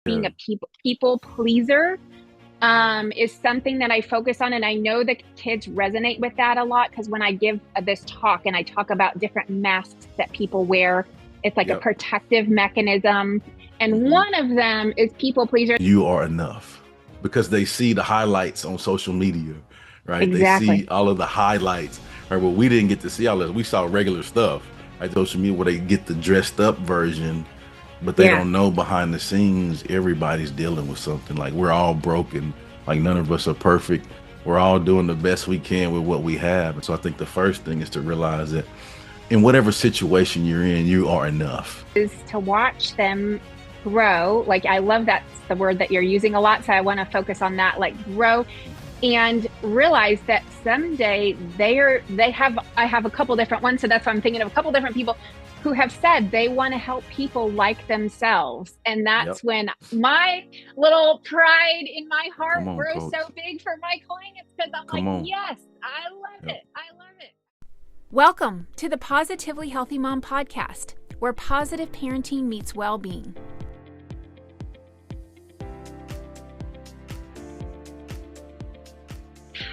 being Yeah. a people pleaser is something that I focus on. And I know the kids resonate with that a lot because when I give this talk and I talk about different masks that people wear, it's like a Yep. protective mechanism. And hmm one of them is people pleaser. You are enough because they see the highlights on social media, right? They Exactly. see all of the highlights, right? Well, we didn't get to see all this. We saw regular stuff, right? Social media where they get the dressed up version, but they Yeah. don't know behind the scenes, everybody's dealing with something. Like we're all broken. Like none of us are perfect. We're all doing the best we can with what we have. And so I think the first thing is to realize that in whatever situation you're in, you are enough. Is to watch them grow. Like, I love that's the word that you're using a lot. So I want to focus on that, like grow and realize that someday I have a couple different ones. So that's why I'm thinking of a couple different people who have said they want to help people like themselves. And Yep. that's when my little pride in my Come heart on, grows so coach. big for my clients because I'm like, Come on. yes, I love Yep. it. I love it. Welcome to the Positively Healthy Mom podcast, where positive parenting meets well-being.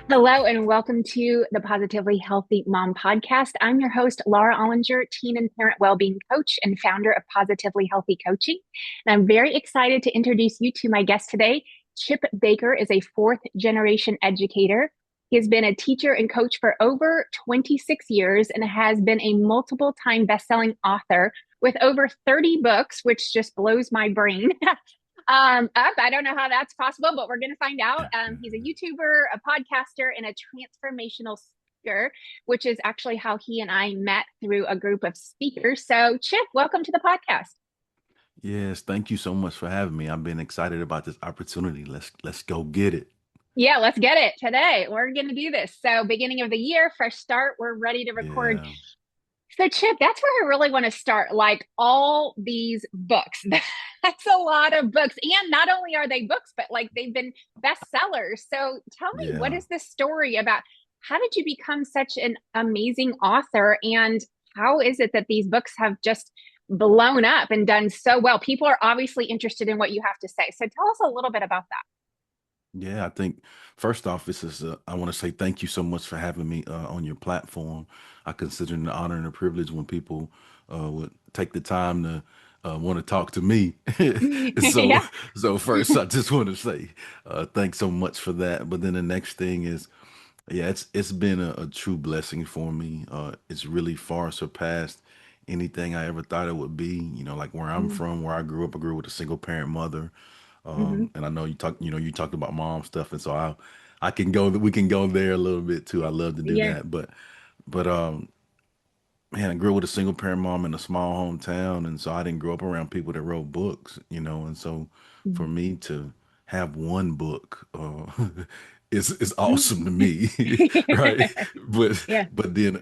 Hello, and welcome to the Positively Healthy Mom podcast. I'm your host, Laura Olander, teen and parent wellbeing coach and founder of Positively Healthy Coaching. And I'm very excited to introduce you to my guest today. Chip Baker is a fourth generation educator. He has been a teacher and coach for over 26 years and has been a multiple time best-selling author with over 30 books, which just blows my brain. Up. I don't know how that's possible, but we're going to find out. He's a YouTuber, a podcaster, and a transformational speaker, which is actually how he and I met through a group of speakers. So, Chip, welcome to the podcast. Yes, thank you so much for having me. I've been excited about this opportunity. Let's go get it. Yeah, let's get it today. We're going to do this. So, beginning of the year, fresh start. We're ready to record. Yeah. So, Chip, that's where I really want to start. Like all these books. That's a lot of books. And not only are they books, but like they've been bestsellers. So, tell me, what Yeah. is this story about? How did you become such an amazing author? And how is it that these books have just blown up and done so well? People are obviously interested in what you have to say. So, tell us a little bit about that. Yeah, I think first off, I want to say thank you so much for having me on your platform. I consider it an honor and a privilege when people would take the time to want to talk to me. So, Yeah. so first, I just want to say thanks so much for that. But then the next thing is, yeah, it's been a true blessing for me. It's really far surpassed anything I ever thought it would be. Like where I'm from, where I grew up with a single parent mother. Mm-hmm. And I know you talked about mom stuff, and so I can go, we can go there a little bit too. I love to do Yeah. that, but man, I grew up with a single parent mom in a small hometown, and so I didn't grow up around people that wrote books, and so for me to have one book, is awesome to me, right? But Yeah. but then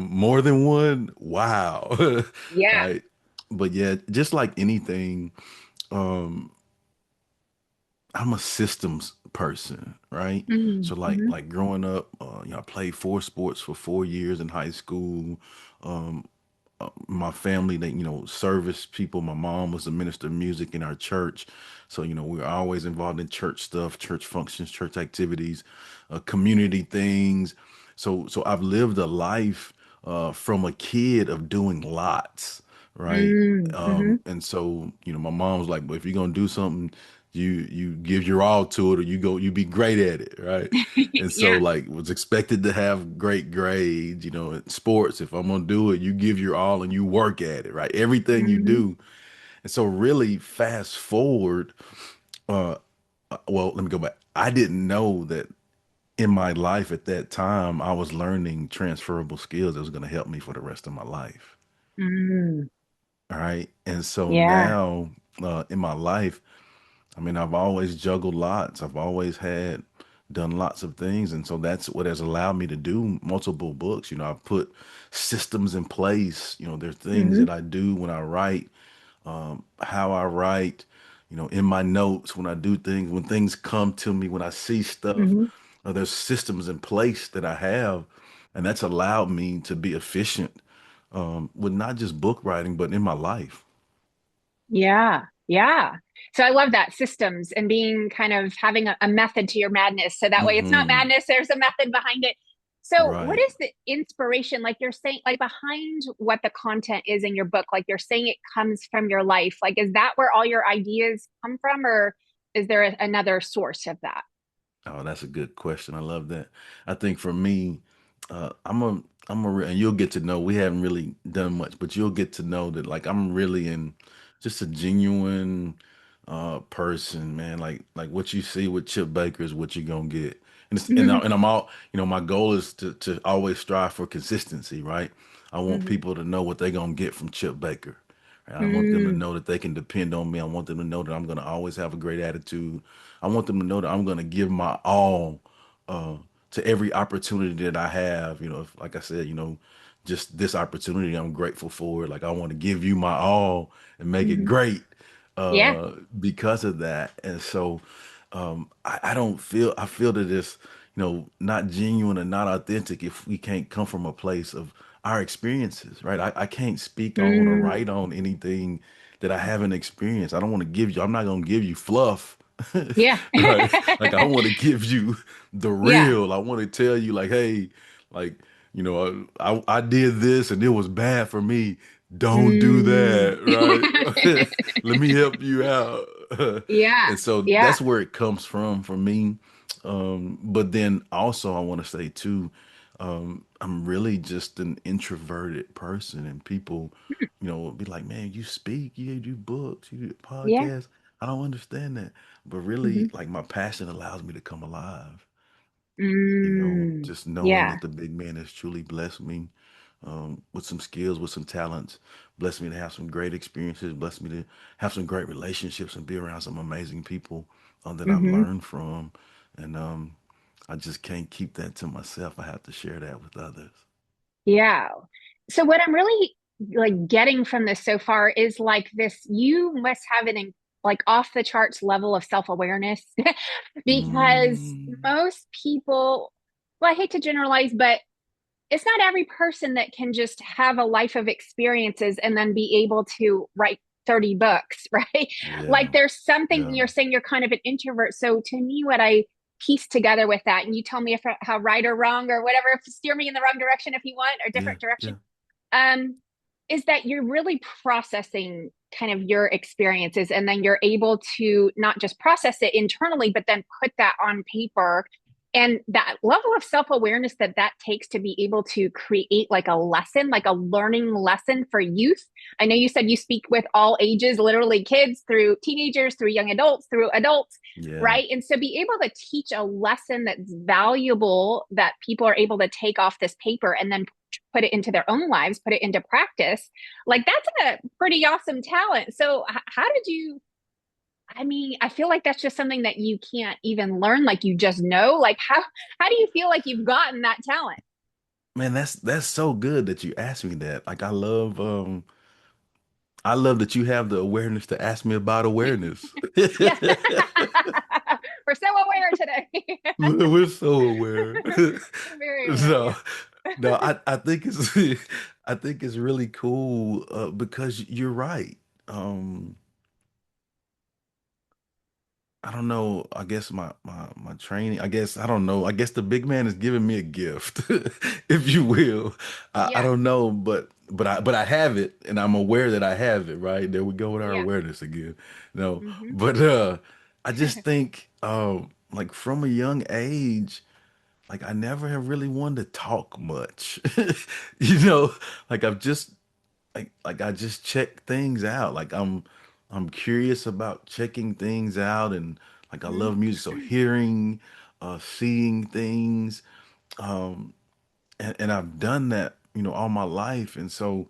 more than one, wow, Yeah. right? But yeah, just like anything. Um, I'm a systems person, right? So Mm-hmm. like growing up, I played four sports for 4 years in high school. Um, my family, they service people. My mom was a minister of music in our church, so we were always involved in church stuff, church functions, church activities, community things. So I've lived a life from a kid of doing lots, right? Mm-hmm. And so my mom was like, "But if you're gonna do something, you give your all to it, or you be great at it, right?" And so Yeah. like was expected to have great grades, in sports. If I'm gonna do it, you give your all and you work at it, right? Everything you Mm-hmm. do. And so really fast forward, uh well, let me go back. I didn't know that in my life at that time I was learning transferable skills that was gonna help me for the rest of my life. Mm. All right. And so Yeah. now in my life, I mean, I've always juggled lots. I've always had done lots of things. And so that's what has allowed me to do multiple books. I've put systems in place. There's things Mm-hmm. that I do when I write, how I write, in my notes, when I do things, when things come to me, when I see stuff, Mm-hmm. there's systems in place that I have. And that's allowed me to be efficient with not just book writing, but in my life. Yeah. Yeah. So I love that systems and being kind of having a method to your madness. So that way it's not Hmm. madness, there's a method behind it. So what Right. is the inspiration? Like you're saying, like behind what the content is in your book, like you're saying it comes from your life. Like, is that where all your ideas come from, or is there another source of that? Oh, that's a good question. I love that. I think for me, and you'll get to know, we haven't really done much, but you'll get to know that like I'm really in just a genuine person, man. Like what you see with Chip Baker is what you're gonna get. And I'm all, my goal is to always strive for consistency, right? I want Mm-hmm. people to know what they're gonna get from Chip Baker. Right? I want them to Mm, know that they can depend on me. I want them to know that I'm gonna always have a great attitude. I want them to know that I'm going to give my all uh, to every opportunity that I have. If, like I said, just this opportunity, I'm grateful for it. Like I want to give you my all and make it hmm. great Yeah. because of that. And so I don't feel, I feel that it's, not genuine and not authentic if we can't come from a place of our experiences, right? I can't speak on or Mm, write on anything that I haven't experienced. I don't want to give you, I'm not going to give you fluff. yeah. Right. Like I want to give you the Yeah. real. I want to tell you like, hey, like, I did this and it was bad for me. Don't do Mm. that, right? Let me help you out. Yeah. And so Yeah. that's where it comes from for me. But then also I want to say too, I'm really just an introverted person and people, will be like, man, you speak, you do books, you do Yeah. podcasts. I don't understand that. But Hmm. really, like my passion allows me to come alive. Mm. Just knowing Yeah. that the big man has truly blessed me with some skills, with some talents, blessed me to have some great experiences, blessed me to have some great relationships and be around some amazing people that I've Hmm. learned from. And I just can't keep that to myself. I have to share that with others. Yeah. So what I'm really like getting from this so far is like this, you must have like off the charts level of self-awareness because Mm, most people, well, I hate to generalize, but it's not every person that can just have a life of experiences and then be able to write 30 books, right? Like yeah, there's something yeah, you're saying you're kind of an introvert. So to me, what I piece together with that, and you tell me if how right or wrong or whatever, if steer me in the wrong direction if you want or yeah, different direction, yeah, um, is that you're really processing kind of your experiences and then you're able to not just process it internally, but then put that on paper. And that level of self awareness that takes to be able to create like a lesson, like a learning lesson for youth. I know you said you speak with all ages, literally kids through teenagers, through young adults, through adults, yeah. right? And so be able to teach a lesson that's valuable that people are able to take off this paper and then put it into their own lives, put it into practice. Like that's a pretty awesome talent. So how did you, I mean, I feel like that's just something that you can't even learn, like you just know. Like how do you feel like you've gotten that talent? Man, that's so good that you asked me that. Like I love that you have the awareness to ask me about awareness. Yes. We're so aware today. We're so aware. We're very aware, So, yeah. no, I think it's I think it's really cool because you're right. Um, I don't know. I guess my training. I guess I don't know. I guess the big man is giving me a gift, if you will. I Yeah. don't know, but I have it, and I'm aware that I have it. Right there, we go with our Yeah. awareness again. No, Hmm. but I just think like from a young age, like I never have really wanted to talk much. You know, like I've just like I just check things out. Like I'm curious about checking things out and like I love music. So hearing, seeing things. Um and I've done that, all my life. And so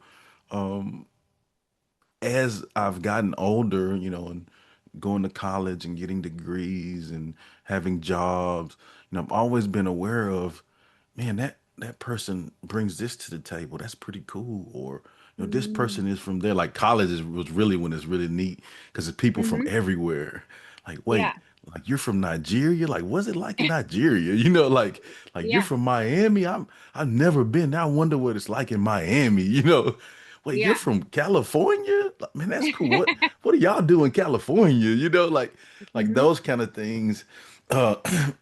um as I've gotten older, and going to college and getting degrees and having jobs, I've always been aware of, man, that person brings this to the table. That's pretty cool. Or, this person Mm-hmm. is from there. Like college was really when it's really neat because it's people from everywhere. Like, Yeah. wait, like you're from Nigeria? Like, what's it like in Nigeria? Like you're Yeah. from Miami? I've never been there. I wonder what it's like in Miami, wait, you're Yeah. from California? Like, man, that's cool. What do y'all do in California? Like Hmm. those kind of things. Uh,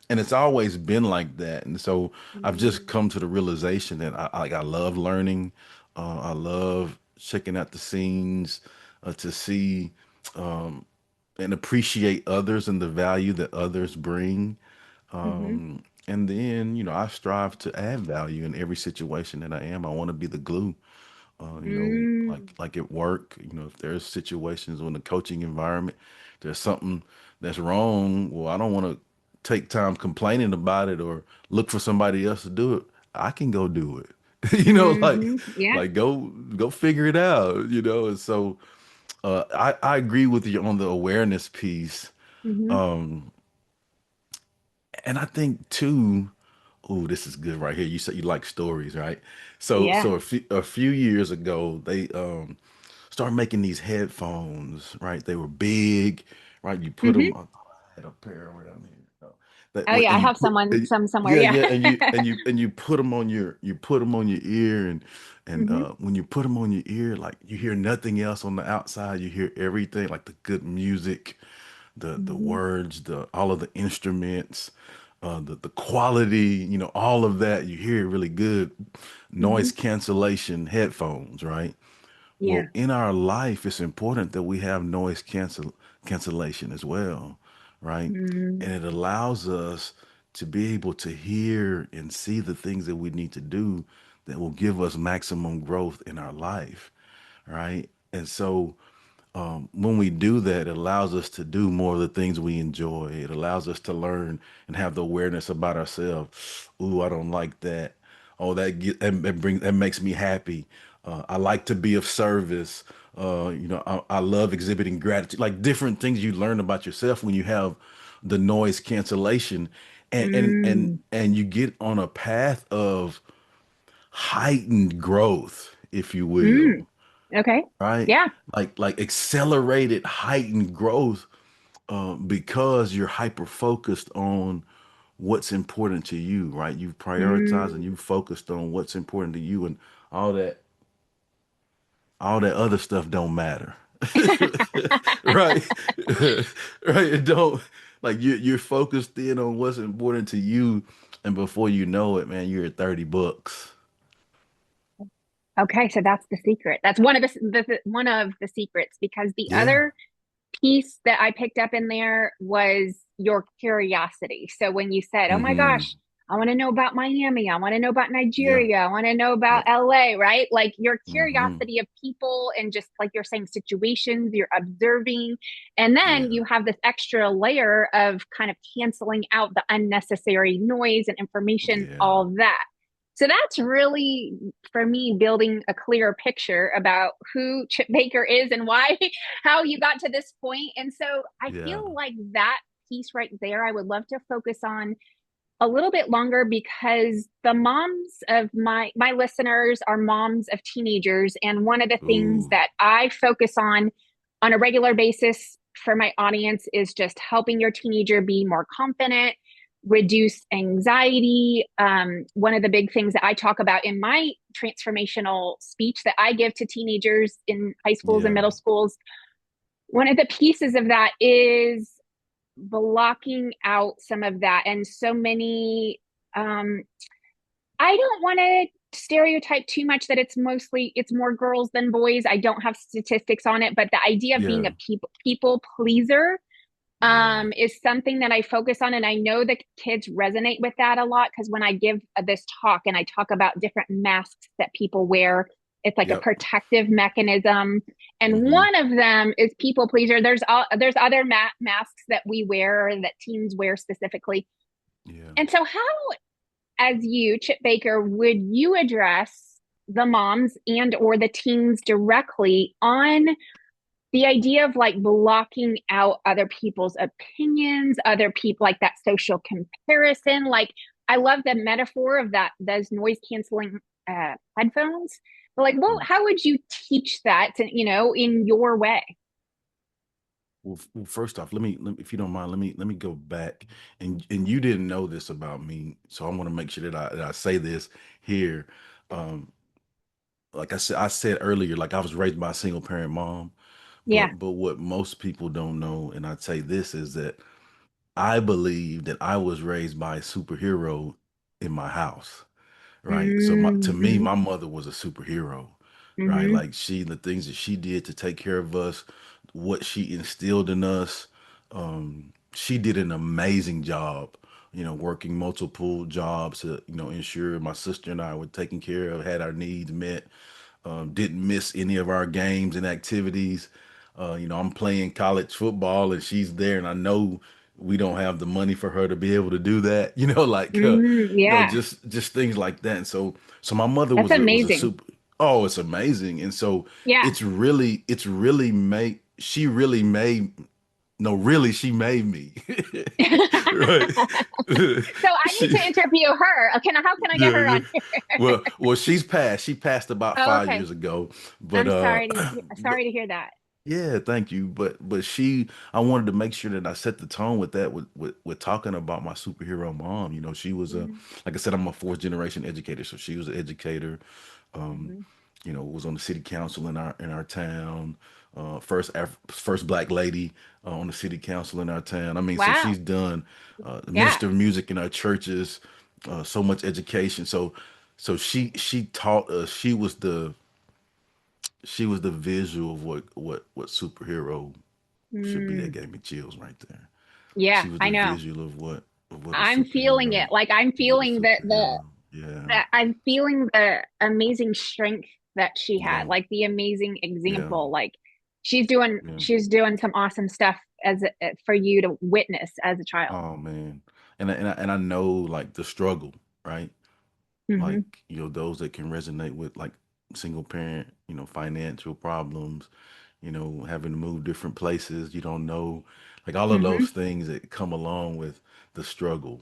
and it's always been like that. And so I've just Mm-hmm. come to the realization that I love learning. I love checking out the scenes, to see and appreciate others and the value that others bring. Mm-hmm. And then, I strive to add value in every situation that I am. I want to be the glue. Mm. Like at work, if there's situations in the coaching environment, there's something that's wrong. Well, I don't want to take time complaining about it or look for somebody else to do it. I can go do it. Mm-hmm. Yeah. Like go figure it out. And so I agree with you on the awareness piece. Mm-hmm. Um, and I think too. Oh, this is good right here. You said you like stories, right? Yeah. So a few years ago, they started making these headphones, right? They were big, right? You put them. Mm-hmm. I had a pair around here. That Oh way, yeah, and I you have put, some somewhere. yeah, Yeah. yeah, and you put them on your ear, and Mm-hmm. when you put them on your ear, like you hear nothing else on the outside. You hear everything, like the good music, the Mm-hmm. words, the all of the instruments, the quality, all of that. You hear it really good. Mm-hmm. Noise cancellation headphones, right? Yeah. Well, in our life, it's important that we have cancellation as well, right? Mm-hmm. And it allows us to be able to hear and see the things that we need to do that will give us maximum growth in our life, right? And so when we do that, it allows us to do more of the things we enjoy. It allows us to learn and have the awareness about ourselves. Ooh, I don't like that. Oh, that makes me happy. I like to be of service. I love exhibiting gratitude. Like different things you learn about yourself when you have the noise cancellation, and you get on a path of heightened growth, if you Mm. will, Okay. right? Yeah. Like accelerated, heightened growth, because you're hyper focused on what's important to you, right? You've prioritized and Mm. you focused on what's important to you, and all that, all that other stuff don't matter, right? Right? It don't like you're focused in on what's important to you, and before you know it, man, you're at 30 books. Okay, so that's the secret. That's one of one of the secrets because the Yeah. other piece that I picked up in there was your curiosity. So when you said, "Oh my Mm-hmm. gosh, I want to know about Miami, I want to know about Yeah. Nigeria, I want to know about Yep. LA," right? Like your Mm-hmm. curiosity of people and just like you're saying situations, you're observing, and then Yeah. you have this extra layer of kind of canceling out the unnecessary noise and information, Yeah. all that. So that's really, for me, building a clearer picture about who Chip Baker is and why, how you got to this point. And so I Yeah. feel like that piece right there, I would love to focus on a little bit longer because the moms of my listeners are moms of teenagers. And one of the things Ooh. that I focus on a regular basis for my audience is just helping your teenager be more confident, reduce anxiety. One of the big things that I talk about in my transformational speech that I give to teenagers in high schools and Yeah. middle schools, one of the pieces of that is blocking out some of that. And so many, um, I don't want to stereotype too much that it's more girls than boys. I don't have statistics on it, but the idea of being Yeah. a people pleaser Yeah. is something that I focus on. And I know the kids resonate with that a lot because when I give this talk and I talk about different masks that people wear, it's like a Yep. protective mechanism. And Mm-hmm. one of them is people pleaser. There's other masks that we wear or that teens wear specifically. Yeah. And so, how, as you, Chip Baker, would you address the moms and or the teens directly on the idea of like blocking out other people's opinions, other people, like that social comparison? Like, I love the metaphor of those noise canceling headphones. But like, well, how would you teach that to, in your way? Well, first off, if you don't mind, let me go back, and you didn't know this about me, so I want to make sure that I say this here. Um, like I said earlier, like I was raised by a single parent mom, Yeah. but what most people don't know, and I'd say this is that I believe that I was raised by a superhero in my house, right? So to me, Mm-hmm. my mother was a superhero, right? Mm-hmm. Like the things that she did to take care of us, what she instilled in us, she did an amazing job, working multiple jobs to, ensure my sister and I were taken care of, had our needs met, didn't miss any of our games and activities. I'm playing college football and she's there, and I know we don't have the money for her to be able to do that. Like Mm-hmm. Yeah. just things like that. And so my mother That's was a amazing. super. Oh, it's amazing. And so Yeah. it's really made she really made no really she made me right. So I need she to interview her. How can I get her yeah. on here? Well, she passed about Oh, 5 years okay. ago, but I'm but sorry to hear that. yeah, thank you. But I wanted to make sure that I set the tone with that, with talking about my superhero mom. She was Mm-hmm. like I said, I'm a fourth generation educator, so she was an educator. Um, Mm-hmm. was on the city council in our town. First black lady on the city council in our town. I mean, so Wow. she's done Yeah. minister of music in our churches, so much education. So she taught us. She was the visual of what superhero should be. That Mm. gave me chills right there. Yeah, She was I the know. visual of what a I'm feeling superhero it. Like I'm of what a feeling superhero. Yeah, I'm feeling the amazing strength that she had, yeah, like the amazing yeah, example. Like yeah. she's doing some awesome stuff for you to witness as a child. Oh man, and I know like the struggle, right? Like Hmm. those that can resonate with like single parent, financial problems, having to move different places, you don't know, like all of Hmm. those things that come along with the struggle,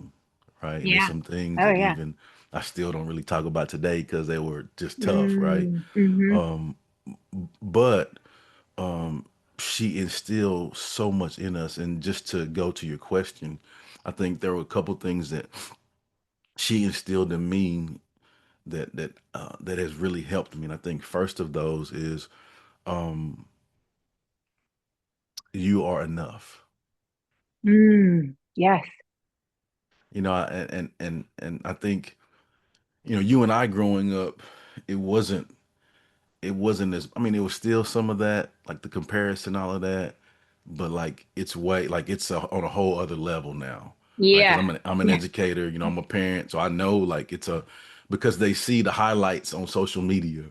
right? And there's Yeah. some things Oh that yeah. even I still don't really talk about today because they were just tough, right? Mm-hmm. Um, but um, she instilled so much in us. And just to go to your question, I think there were a couple things that she instilled in me that has really helped me. And I think first of those is um, you are enough. Yes. And I think you and I growing up, it wasn't it wasn't as I mean, it was still some of that, like the comparison, all of that, but like it's way like on a whole other level now, right? Because Yeah. I'm an Yeah. educator, I'm a parent, so I know like because they see the highlights on social media,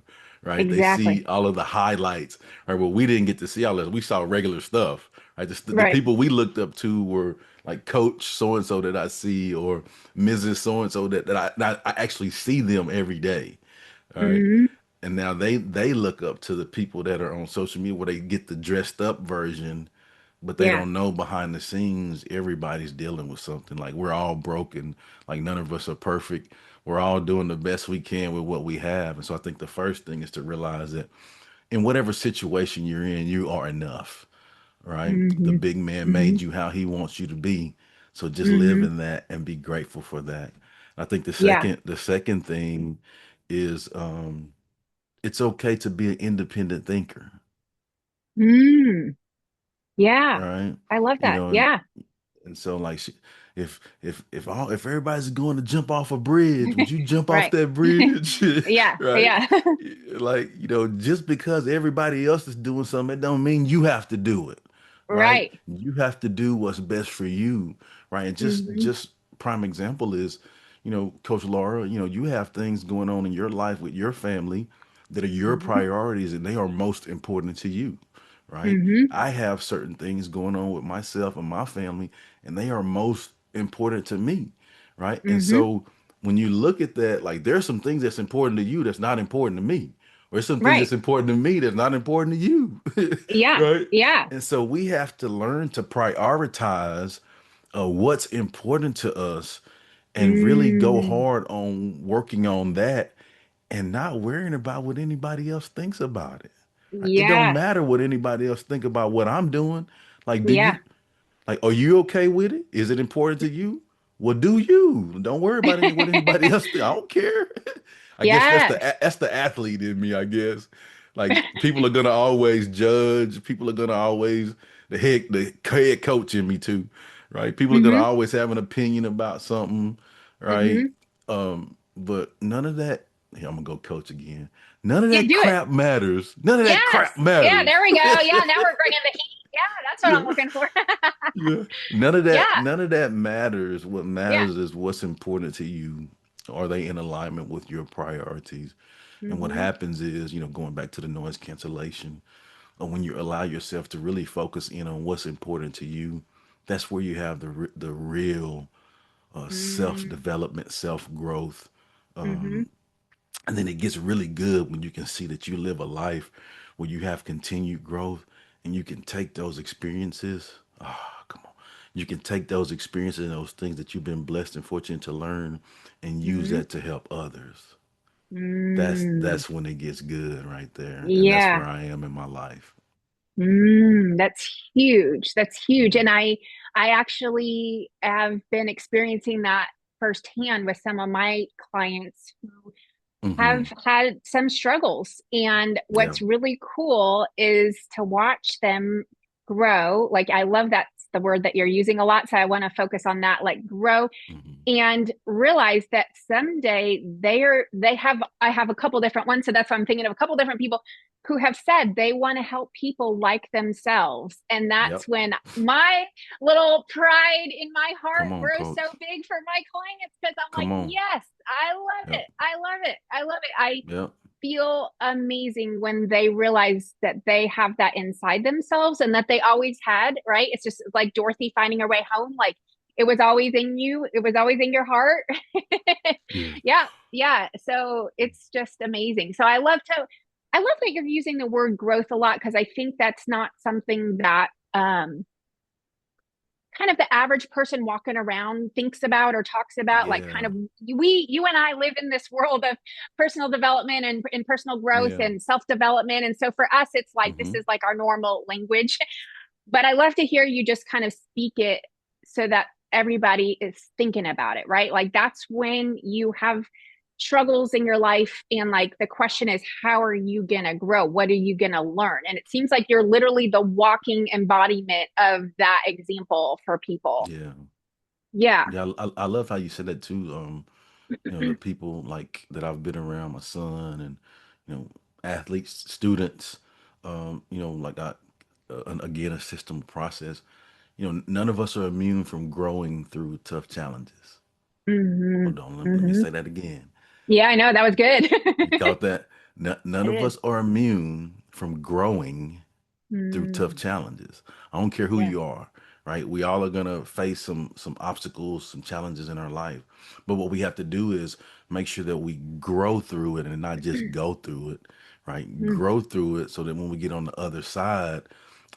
right? They Exactly. see all of the highlights, right? Well, we didn't get to see all this. We saw regular stuff, right? The Right. people we looked up to were like Coach so and so that I see, or Mrs. So and so that I actually see them every day, all right? Hmm. And now they look up to the people that are on social media where they get the dressed up version, but they Yeah. don't know behind the scenes everybody's dealing with something. Like we're all broken. Like none of us are perfect. We're all doing the best we can with what we have. And so I think the first thing is to realize that in whatever situation you're in, you are enough, right? The Hmm. big man Hmm. made you how he wants you to be. So just live Hmm. in that and be grateful for that. I think the Yeah. second the second thing is it's okay to be an independent thinker, Mm. Yeah. right? I love You that. know, and, Yeah. and so like if everybody's going to jump off a bridge, would you jump off Right. that bridge? Yeah. Right? Yeah. Like, just because everybody else is doing something, it don't mean you have to do it, right? Right. You have to do what's best for you, right? And just Hmm. just prime example is, Coach Laura, you have things going on in your life with your family that are your Hmm. priorities and they are most important to you, right? Hmm. I have certain things going on with myself and my family, and they are most important to me, right? And Hmm. so when you look at that, like there's some things that's important to you that's not important to me, or there's some things Right. that's important to me that's not important to you, Yeah. right? Yeah. And so we have to learn to prioritize what's important to us and really go Mm. hard on working on that and not worrying about what anybody else thinks about it. Right? It don't Yeah. matter what anybody else think about what I'm doing. Like, do Yeah. you like? Are you okay with it? Is it important to you? Well, do you? Don't worry about what anybody else thinks. I don't care. I guess Yes. that's the athlete in me, I guess. Like people are gonna always judge. People are gonna always the head coach in me too, right? People are gonna Mm-hmm. always have an opinion about something, right? Mm-hmm. But none of that. Here, I'm gonna go coach again. None of Yeah, that do it. crap matters. None of that Yes. crap Yeah, matters. there we go. Yeah, now we're bringing the heat. Yeah, that's what I'm Yeah. looking for. Yeah. Yeah. None of that matters. What Yeah. matters is what's important to you. Are they in alignment with your priorities? And what Mm-hmm. happens is, going back to the noise cancellation, or when you allow yourself to really focus in on what's important to you, that's where you have the real self Mm-hmm. development, self growth. Mm-hmm. And then it gets really good when you can see that you live a life where you have continued growth and you can take those experiences. Ah, come on. You can take those experiences and those things that you've been blessed and fortunate to learn and use Mm-hmm. that to help others. Mm. That's when it gets good right there. And that's Yeah. where I am in my life. That's huge. That's huge. And I actually have been experiencing that firsthand with some of my clients who have Hmm. had some struggles. And Yeah. what's really cool is to watch them grow. Like I love that's the word that you're using a lot. So I want to focus on that, like grow Hmm. and realize that someday they have I have a couple different ones, so that's why I'm thinking of a couple different people who have said they want to help people like themselves, and that's Yep. when my little pride in my Come heart on, grows so coach. big for my clients because I'm like, Come on. yes, I love Yep. it, I love it, I love it. I Yep. feel amazing when they realize that they have that inside themselves and that they always had, right? It's just like Dorothy finding her way home. Like it was always in you, it was always in your heart. Yeah. Yeah. Yeah. So it's just amazing. So I love that you're using the word growth a lot because I think that's not something that kind of the average person walking around thinks about or talks about. Like kind Yeah. of you and I live in this world of personal development and personal growth Yeah. and self-development, and so for us it's like this Hmm. is like our normal language. But I love to hear you just kind of speak it so that everybody is thinking about it, right? Like that's when you have struggles in your life and like the question is how are you going to grow? What are you going to learn? And it seems like you're literally the walking embodiment of that example for people. Yeah. Yeah. Yeah. I love how you said that too. The people like that I've been around, my son and, you know, athletes, students, like and again, a system process. None of us are immune from growing through tough challenges. Mm-hmm. Hold on, let me Mm-hmm. say that again. Yeah, I know that was good. You caught that? None I of did. us are immune from growing through tough Mm, challenges. I don't care who yeah. you are, right? We all are gonna face some obstacles, some challenges in our life. But what we have to do is make sure that we grow through it and not just go through it, right? Mm, Grow through it so that when we get on the other side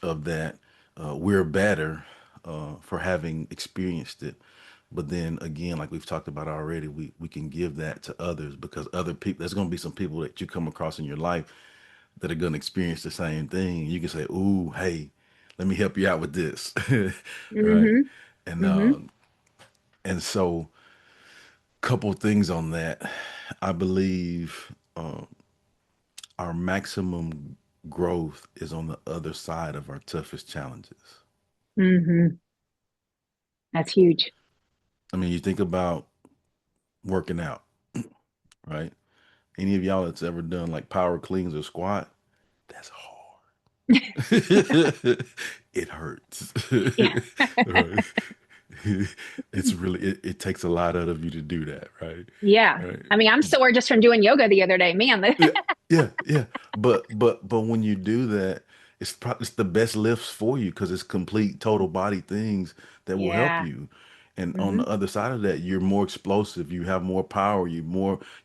of that, we're better for having experienced it. But then again, like we've talked about already, we can give that to others because other people, there's going to be some people that you come across in your life that are going to experience the same thing. You can say, "Ooh, hey, let me help you out with this," right? mm-hmm. And Mm-hmm. so, couple things on that. I believe our maximum growth is on the other side of our toughest challenges. Mm-hmm. That's huge. I mean, you think about working out, right? Any of y'all that's ever done like power cleans or squat, that's hard. It hurts. Yeah. Right. It's really it takes a lot out of you to do that, right? Yeah. Right. I mean, I'm sore just from doing yoga the other day. Man, Yeah, yeah. But when you do that, it's the best lifts for you because it's complete total body things that will help yeah. you. And on Mm-hmm. the other side of that, you're more explosive, you have more power,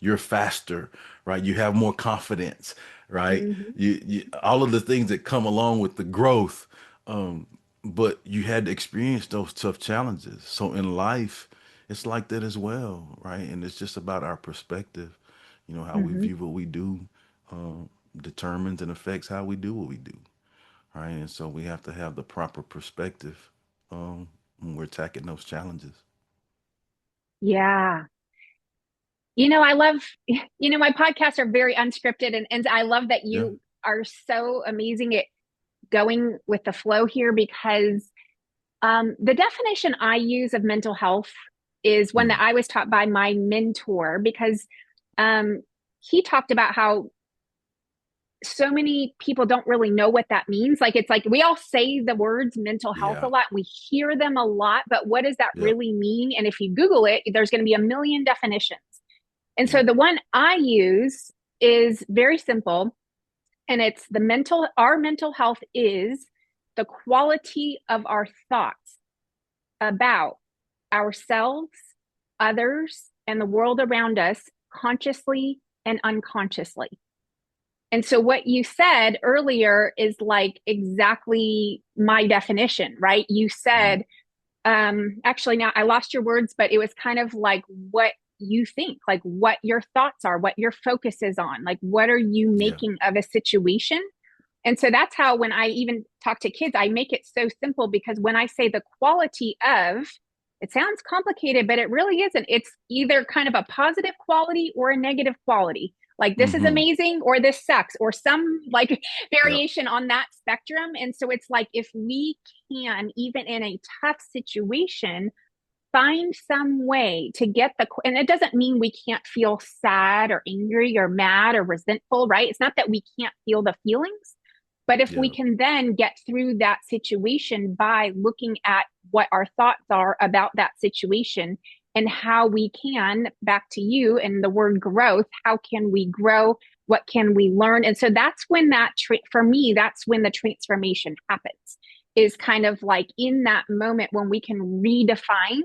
you're faster, right? You have more confidence, right? Mm-hmm. You all of the things that come along with the growth. Um, but you had to experience those tough challenges. So in life, it's like that as well, right? And it's just about our perspective. How we Mm-hmm. view what we do determines and affects how we do what we do, right? And so we have to have the proper perspective when we're attacking those challenges. Yeah. I love, my podcasts are very unscripted and I love that Yeah. you are so amazing at going with the flow here because the definition I use of mental health is one that Mm, I was taught by my mentor because um, he talked about how so many people don't really know what that means. Like, it's like we all say the words mental health a yeah. lot, we hear them a lot, but what does that Yep. really mean? And if you Google it, there's going to be a million definitions. And so Yep. the one I use is very simple, and it's our mental health is the quality of our thoughts about ourselves, others, and the world around us, consciously and unconsciously. And so what you said earlier is like exactly my definition, right? You Mm, said, actually, now I lost your words, but it was kind of like what you think, like what your thoughts are, what your focus is on, like what are you yeah. making of a situation. And so that's how, when I even talk to kids, I make it so simple because when I say the quality of, it sounds complicated, but it really isn't. It's either kind of a positive quality or a negative quality. Like this is Mm-hmm. amazing or this sucks or some like Yep. variation on that spectrum. And so it's like if we can, even in a tough situation, find some way to get and it doesn't mean we can't feel sad or angry or mad or resentful, right? It's not that we can't feel the feelings, but if we Yeah. can then get through that situation by looking at what our thoughts are about that situation and how we can, back to you and the word growth, how can we grow? What can we learn? And so that's when for me, that's when the transformation happens, is kind of like in that moment when we can redefine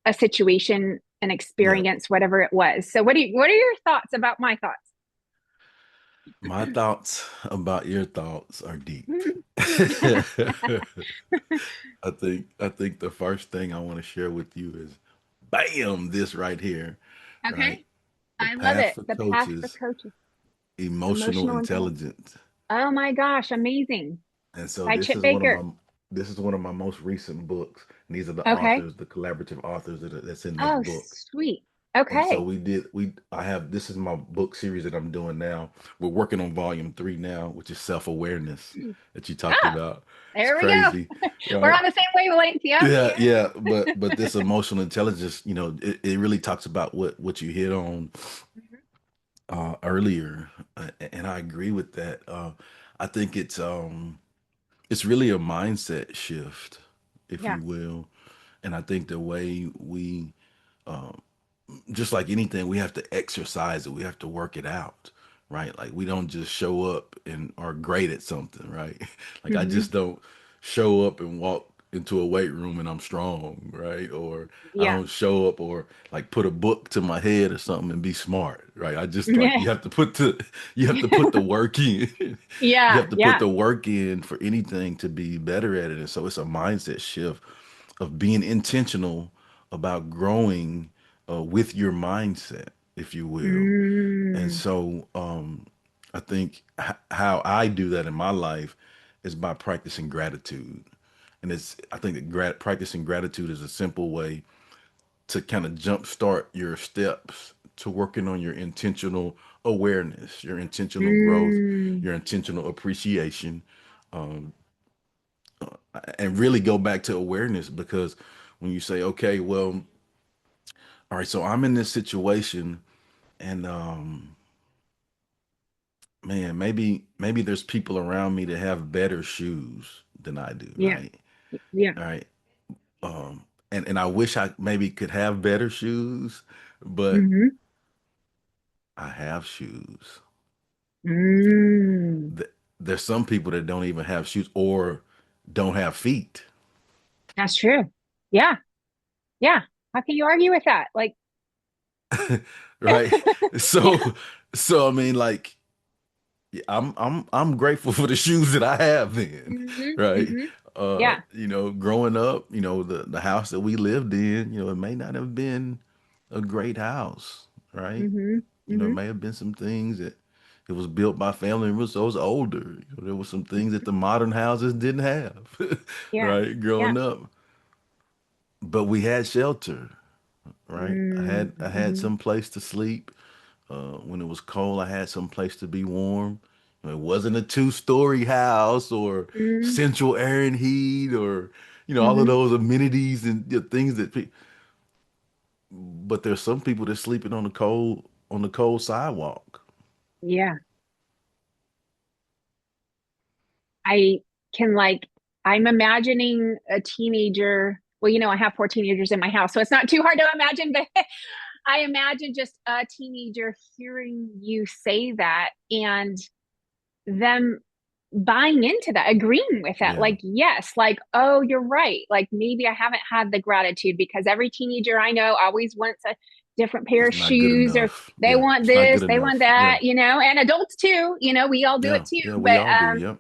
a situation, an Yep. experience, whatever it was. So what are your thoughts about my thoughts? My thoughts about your thoughts are deep. I think the first thing I want to share with you is bam, this right here, right? Okay. The I love path it. for The path for coaches, coaches, emotional emotional intelligence. intelligence. Oh my gosh, amazing. And so By Chip Baker. this is one of my most recent books. And these are the Okay. authors, the collaborative authors that's in this Oh, book. sweet. And so Okay. I have, this is my book series that I'm doing now. We're working on volume 3 now, which is self-awareness that you talked Ah, about. It's there we crazy, go. We're right? on the same wavelength. Yep. Yeah, Yeah. yeah, but this emotional intelligence, it really talks about what you hit on Mhm. earlier, and I agree with that. I think it's really a mindset shift, if Yeah. you will, and I think the way we just like anything, we have to exercise it. We have to work it out, right? Like we don't just show up and are great at something, right? Like I Hmm. just don't show up and walk into a weight room and I'm strong, right? Or I Yeah. don't show up or like put a book to my head or something and be smart, right? I just like Yeah. you have to put the work in. You Yeah. have to put Yeah. the work in for anything to be better at it. And so it's a mindset shift of being intentional about growing with your mindset, if you will. And Mm. so I think how I do that in my life is by practicing gratitude. And I think that practicing gratitude is a simple way to kind of jumpstart your steps to working on your intentional awareness, your intentional growth, Mm. your intentional appreciation, and really go back to awareness because when you say, okay, well, all right, so I'm in this situation and man, maybe there's people around me that have better shoes than I do, Yeah. right? Yeah. All right. And I wish I maybe could have better shoes, but Hmm. I have shoes. Mm. There's some people that don't even have shoes or don't have feet, That's true. Yeah. Yeah. How can you argue with that? Like, right? So so I mean like yeah, I'm grateful for the shoes that I have then, hmm right? hmm yeah. Growing up, the house that we lived in, it may not have been a great house, right? hmm It hmm may have been some things that it was built by family members, so it was older. There were some things that the modern houses didn't have, Yeah. right? Yeah. Growing up, but we had shelter, I had Mm-hmm. some place to sleep. When it was cold, I had some place to be warm. It wasn't a two-story house or central air and heat or all of Mm-hmm. those amenities and things that. But there's some people that's sleeping on the cold sidewalk. Yeah. I can like, I'm imagining a teenager. Well, I have four teenagers in my house, so it's not too hard to imagine, but I imagine just a teenager hearing you say that and them buying into that, agreeing with that. Yeah, Like, yes, like, oh, you're right. Like, maybe I haven't had the gratitude because every teenager I know always wants a different pair it's of not good shoes or enough. they Yeah, want it's not good this, they want enough. Yeah, that, and adults too, we all do it yeah, too. yeah. We But all do. Yep.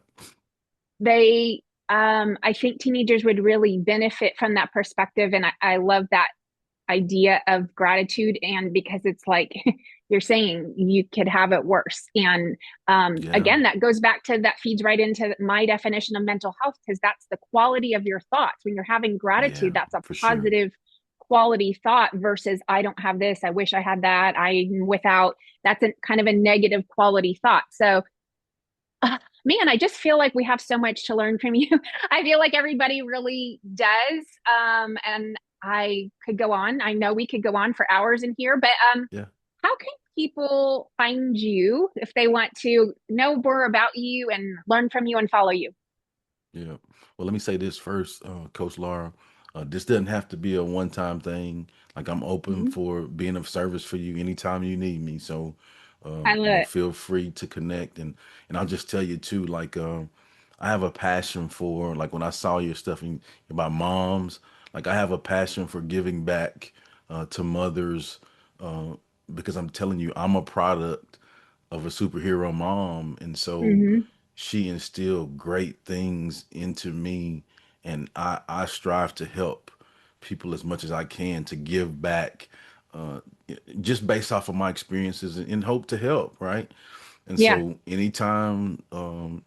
they I think teenagers would really benefit from that perspective. And I love that idea of gratitude. And because it's like you're saying you could have it worse. And Yeah, again, that goes back to that feeds right into my definition of mental health, because that's the quality of your thoughts. When you're having gratitude, yeah, that's a for sure. positive quality thought versus I don't have this, I wish I had that, I'm without. That's a kind of a negative quality thought. So man, I just feel like we have so much to learn from you. I feel like everybody really does. And I could go on. I know we could go on for hours in here, but Yeah. how can people find you if they want to know more about you and learn from you and follow you? Yeah. Well, let me say this first, Coach Laura. This doesn't have to be a one-time thing. Like I'm open Mhm. for being of service for you anytime you need me. So, I love it. feel free to connect. And I'll just tell you too, like, I have a passion for like when I saw your stuff about moms, like I have a passion for giving back to mothers uh, because I'm telling you, I'm a product of a superhero mom, and so Hmm. she instilled great things into me, and I strive to help people as much as I can to give back, uh, just based off of my experiences and hope to help, right? And Yeah. so anytime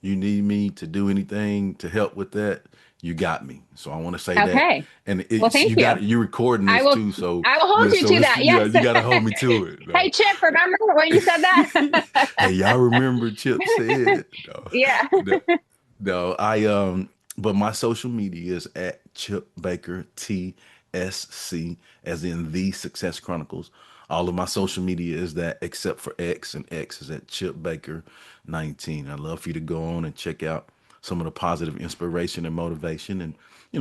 you need me to do anything to help with that, you got me. So I want to say that, Okay. and Well, it's thank you you. got you recording I this will too. So I will hold yeah, you so to it's that. Yes. you got to hold me to it. Hey, No. Chip, remember when you said Hey, that? y'all remember Chip said? No, Yeah. no, no. But my social media is at Chip Baker TSC, as in the Success Chronicles. All of my social media is that, except for X, and X is at Chip Baker 19. I'd love for you to go on and check out some of the positive inspiration and motivation, and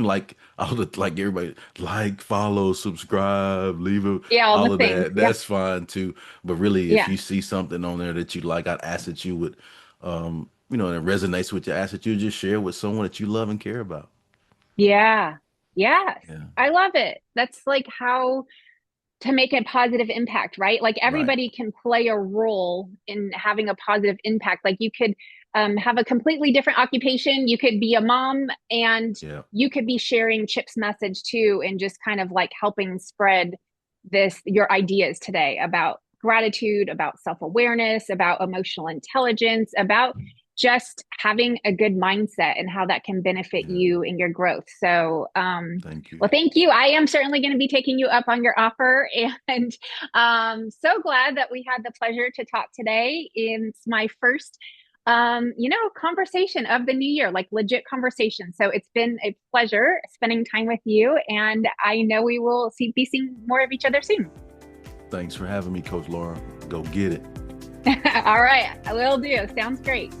like all the like everybody like, follow, subscribe, leave a Yeah, all the all of things. that. Yeah. That's fine too. But really, if Yeah. you see something on there that you like, I'd ask that you would, and it resonates with you, ask that you just share with someone that you love and care about. Yeah. Yes. Yeah. I love it. That's like how to make a positive impact, right? Like Right. everybody can play a role in having a positive impact. Like you could have a completely different occupation. You could be a mom and Yeah. you could be sharing Chip's message too, and just kind of like helping spread your ideas today about gratitude, about self-awareness, about emotional intelligence, about just having a good mindset and how that can benefit Yeah. you in your growth. So, Thank you. well, thank you. I am certainly going to be taking you up on your offer, and so glad that we had the pleasure to talk today. It's my first, conversation of the new year, like legit conversation. So it's been a pleasure spending time with you, and I know we will be seeing more of each other soon. Thanks for having me, Coach Laura. Go get it. All right, I will do. Sounds great.